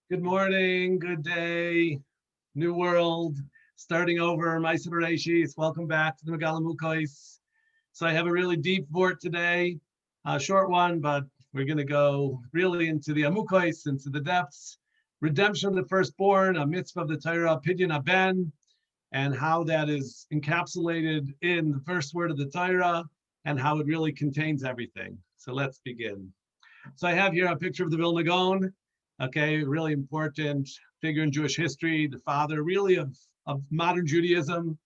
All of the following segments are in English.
Good morning, good day, new world, starting over, Maisa Bereshis. Welcome back to the Megalamukos. So I have a really deep vort today, a short one, but we're going to go really into the Amukos, into the depths. Redemption of the firstborn, a mitzvah of the Torah, Pidyon HaBen, and how that is encapsulated in the first word of the Torah and how it really contains everything. So let's begin. So I have here a picture of the Vilna Gaon. Okay, really important figure in Jewish history, the father really of modern Judaism.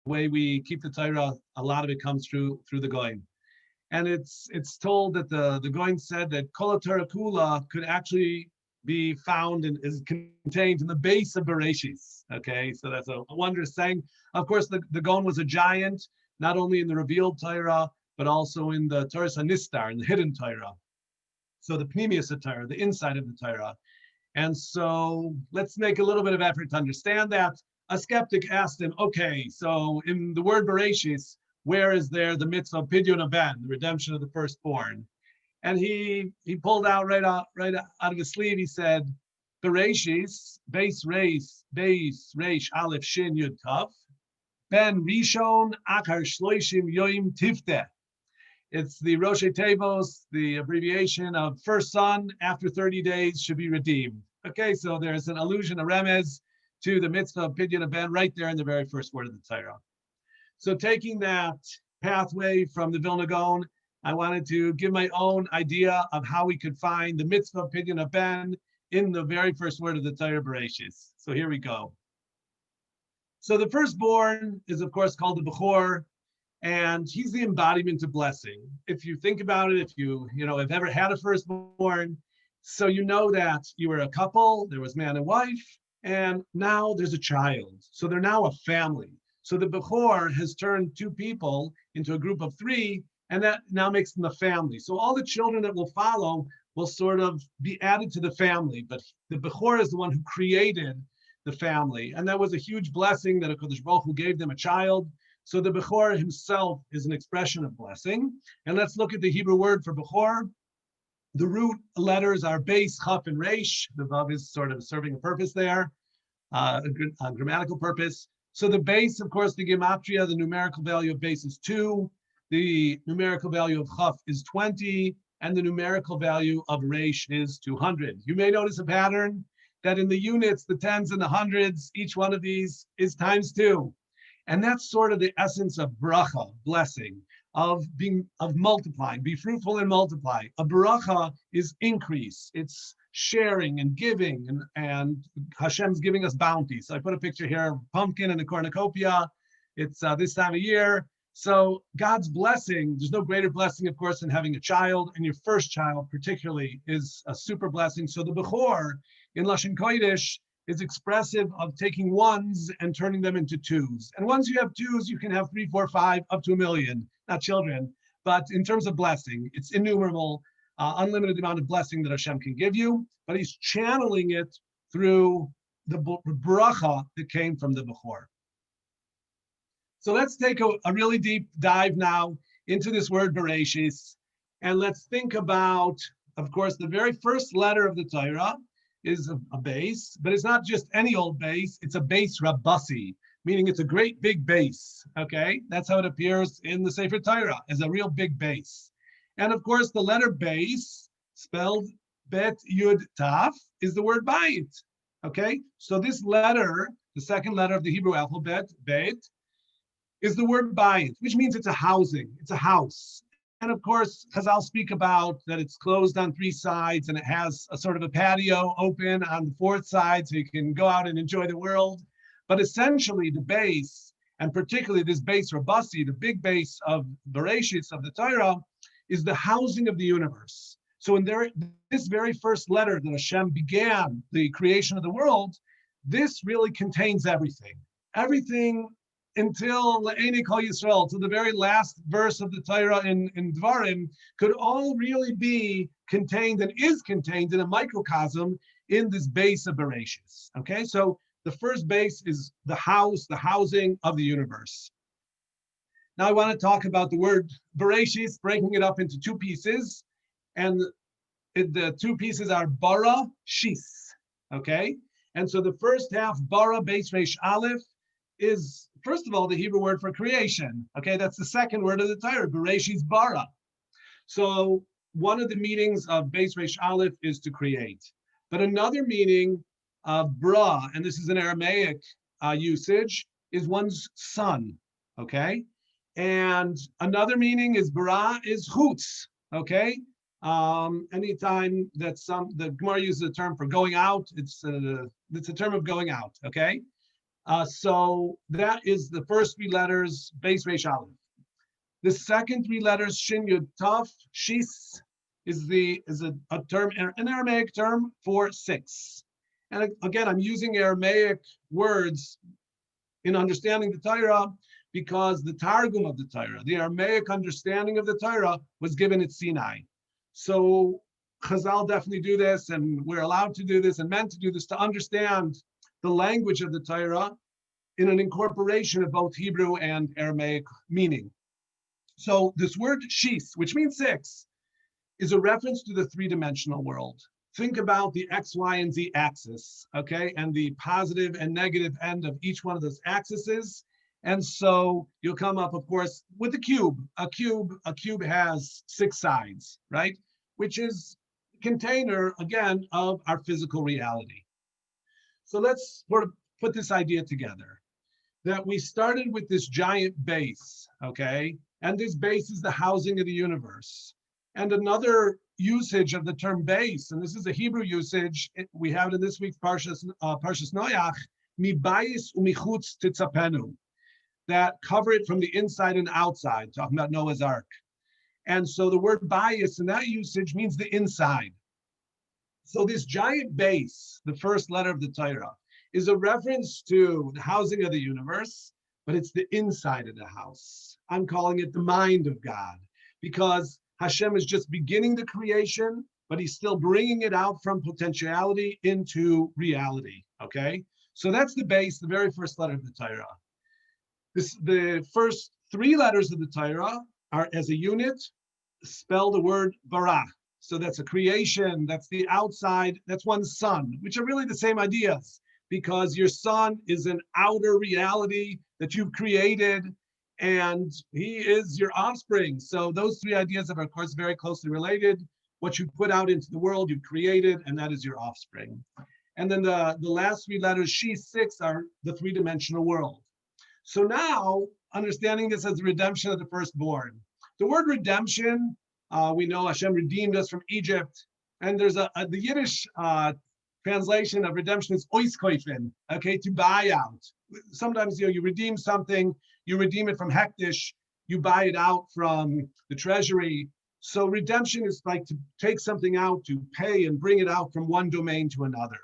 The way we keep the Torah, a lot of it comes through the Goin. And it's told that the Goin said that Kol Torah Kula could actually be found and is contained in the base of Bereshis. Okay, so that's a wondrous thing. Of course, the Goin was a giant, not only in the revealed Torah, but also in the Torah Nistar, in the hidden Torah. So the Pnimius of Torah, the inside of the Torah. And so let's make a little bit of effort to understand that. A skeptic asked him, okay, so in the word Bereshis, where is there the mitzvah of Pidyon HaBen, the redemption of the firstborn? And he pulled out right out of his sleeve, he said, Bereshis, base reish, aleph, shin, yud, taf, ben rishon, akar shloishim, yoim, tifteh. It's the Rosh Tevos, the abbreviation of first son after 30 days should be redeemed. Okay, so there's an allusion, a remez, to the mitzvah of Pidyon HaBen right there in the very first word of the Torah. So taking that pathway from the Vilna Gaon, I wanted to give my own idea of how we could find the mitzvah of Pidyon HaBen in the very first word of the Torah, Bereshis. So here we go. So the firstborn is, of course, called the Bechor, and he's the embodiment of blessing. If you think about it, if you have ever had a firstborn, so you know that you were a couple, there was man and wife, and now there's a child. So they're now a family. So the Bechor has turned two people into a group of three, and that now makes them a family. So all the children that will follow will sort of be added to the family, but the Bechor is the one who created the family. And that was a huge blessing that HaKadosh Baruch Hu gave them a child. So the Bechor himself is an expression of blessing. And let's look at the Hebrew word for Bechor. The root letters are base, chaf, and resh. The vav is sort of serving a purpose there, a grammatical purpose. So the base, of course, the gematria, the numerical value of base is 2. The numerical value of chaf is 20. And the numerical value of resh is 200. You may notice a pattern that in the units, the tens and the hundreds, each one of these is times 2. And that's sort of the essence of bracha, blessing, of multiplying, be fruitful and multiply. A bracha is increase, it's sharing and giving, and Hashem's giving us bounty. So I put a picture here of pumpkin and a cornucopia. It's this time of year. So God's blessing, there's no greater blessing, of course, than having a child, and your first child particularly is a super blessing. So the Bechor in Lashon Kodesh is expressive of taking ones and turning them into twos. And once you have twos, you can have 3, 4, 5, up to 1 million, not children. But in terms of blessing, it's innumerable, unlimited amount of blessing that Hashem can give you, but he's channeling it through the bracha that came from the Bechor. So let's take a really deep dive now into this word Bereshis, and let's think about, of course, the very first letter of the Torah is a base, but it's not just any old base, it's a base Rabbasi, meaning it's a great big base, okay? That's how it appears in the Sefer Torah, as a real big base. And of course, the letter base, spelled Bet Yud Taf, is the word Bayit, okay? So this letter, the second letter of the Hebrew alphabet, Bet, is the word Bayit, which means it's a housing, it's a house. And of course, Chazal speak about that it's closed on 3 sides and it has a sort of a patio open on the 4th side so you can go out and enjoy the world. But essentially the base, and particularly this base Rabbasi, the big base of Bereshit, of the Torah, is the housing of the universe. So in this very first letter that Hashem began the creation of the world, this really contains everything. Everything until Le'eni Kol Yisrael, to the very last verse of the Torah in Dvarim, could all really be contained and is contained in a microcosm in this base of Bereshit. Okay, so the first base is the house, the housing of the universe. Now I want to talk about the word Bereshit, breaking it up into 2 pieces. And the 2 pieces are bara, shis. okay? And so the first half, bara beis resh aleph, is, first of all, the Hebrew word for creation, okay? That's the second word of the Torah, bereshis bara. So one of the meanings of beis resh aleph is to create. But another meaning of bra, and this is an Aramaic usage, is one's son, okay? And another meaning is bara is chutz, okay? Anytime that the Gemara uses a term for going out, it's a term of going out, okay? So that is the first three letters, beis resh aleph. The second three letters, shin yud taf, shis, is a term, an Aramaic term for six. And again, I'm using Aramaic words in understanding the Torah because the Targum of the Torah, the Aramaic understanding of the Torah, was given at Sinai. So Chazal definitely do this, and we're allowed to do this and meant to do this to understand the language of the Torah in an incorporation of both Hebrew and Aramaic meaning. So this word shis, which means six, is a reference to the three-dimensional world. Think about the X, Y, and Z axis, okay? And the positive and negative end of each one of those axes. And so you'll come up, of course, with a cube. A cube has six sides, right? Which is a container, again, of our physical reality. So let's sort of put this idea together, that we started with this giant base, okay? And this base is the housing of the universe. And another usage of the term base, and this is a Hebrew usage, we have it in this week's Parshas Noach, mi bayis umichutz titzapenu, that cover it from the inside and outside, talking about Noah's Ark. And so the word bayis in that usage means the inside. So this giant base, the first letter of the Torah, is a reference to the housing of the universe, but it's the inside of the house. I'm calling it the mind of God, because Hashem is just beginning the creation, but he's still bringing it out from potentiality into reality, okay? So that's the base, the very first letter of the Torah. The first three letters of the Torah are, as a unit, spell the word bara. So that's a creation, that's the outside, that's one's son, which are really the same ideas, because your son is an outer reality that you've created, and he is your offspring. So those three ideas are, of course, very closely related. What you put out into the world, you've created, and that is your offspring. And then the last three letters, she, six, are the three-dimensional world. So now, understanding this as the redemption of the firstborn. The word redemption, we know Hashem redeemed us from Egypt, and there's the Yiddish translation of redemption is oiskoifen, okay, to buy out. Sometimes, you redeem something, you redeem it from hektish, you buy it out from the treasury. So redemption is like to take something out, to pay and bring it out from one domain to another.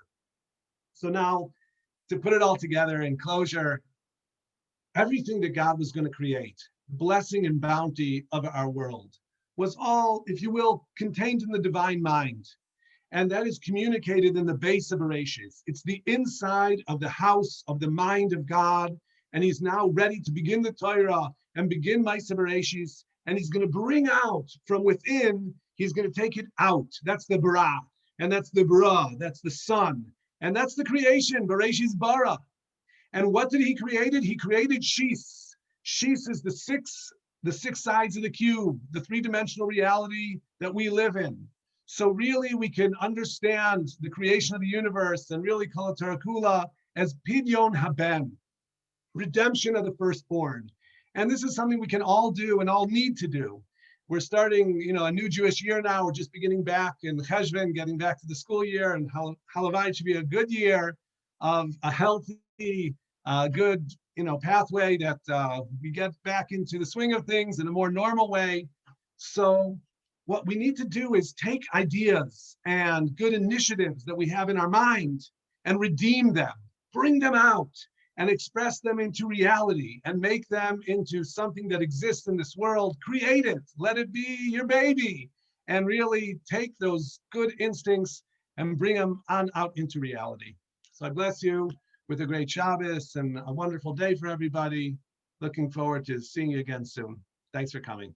So now, to put it all together in closure, everything that God was going to create, blessing and bounty of our world, was all, if you will, contained in the divine mind. And that is communicated in the base of Bereshit. It's the inside of the house of the mind of God. And he's now ready to begin the Torah and begin Ma'aseh Bereshit. And he's going to bring out from within, he's going to take it out. That's the bara. And that's the bara. That's the son. And that's the creation, Bereshit bara. And what did he create? He created shis. Shis is the six sides of the cube, the three-dimensional reality that we live in. So really, we can understand the creation of the universe and really call it Torah Kula as Pidyon HaBen, redemption of the firstborn. And this is something we can all do and all need to do. We're starting, a new Jewish year now. We're just beginning back in HaBen, getting back to the school year, and Halavai should be a good year of a healthy, good, pathway that we get back into the swing of things in a more normal way. So what we need to do is take ideas and good initiatives that we have in our mind and redeem them, bring them out and express them into reality and make them into something that exists in this world. Create it, let it be your baby, and really take those good instincts and bring them on out into reality. So I bless you with a great Shabbos and a wonderful day for everybody. Looking forward to seeing you again soon. Thanks for coming.